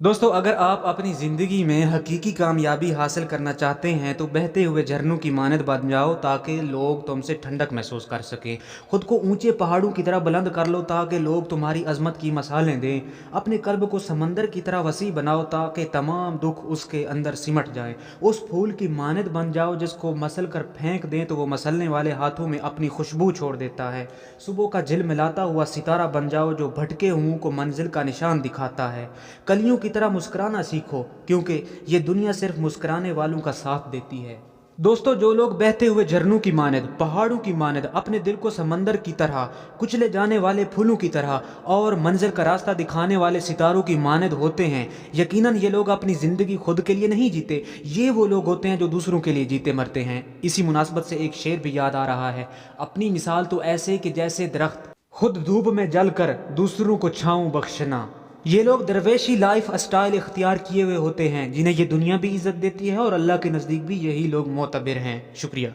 दोस्तों, अगर आप अपनी ज़िंदगी में हकीकी कामयाबी हासिल करना चाहते हैं तो बहते हुए झरनों की मानद बन जाओ ताकि लोग तुमसे ठंडक महसूस कर सकें। खुद को ऊंचे पहाड़ों की तरह बुलंद कर लो ताकि लोग तुम्हारी अजमत की मसालें दें। अपने कल्ब को समंदर की तरह वसी बनाओ ताकि तमाम दुख उसके अंदर सिमट जाएं। उस फूल की मानद बन जाओ जिसको मसल कर फेंक दें तो वो मसलने वाले हाथों में अपनी खुशबू छोड़ देता है। सुबह का झिलमिलाता हुआ सितारा बन जाओ जो भटके हुओं को मंजिल का निशान दिखाता है। कलियों की तरह मुस्कुराना सीखो क्योंकि ये दुनिया सिर्फ मुस्कुराने वालों का साथ देती है। दोस्तों, जो लोग बहते हुए झरनों की मानद, पहाड़ों की मानद, अपने दिल को समंदर की तरह, कुचले जाने वाले फूलों की तरह और मंजिल का रास्ता दिखाने वाले सितारों की मानद होते हैं, यकीनन ये लोग अपनी ज़िंदगी खुद के लिए नहीं जीते। ये वो लोग होते हैं जो दूसरों के लिए जीते मरते हैं। इसी मुनासबत से एक शेर भी याद आ रहा है, अपनी मिसाल तो ऐसे कि जैसे दरख्त खुद धूप में जल कर दूसरों को छाँव बख्शना। ये लोग दरवेशी लाइफ स्टाइल इख्तियार किए हुए होते हैं जिन्हें ये दुनिया भी इज्जत देती है और अल्लाह के नज़दीक भी यही लोग मोतबर हैं। शुक्रिया।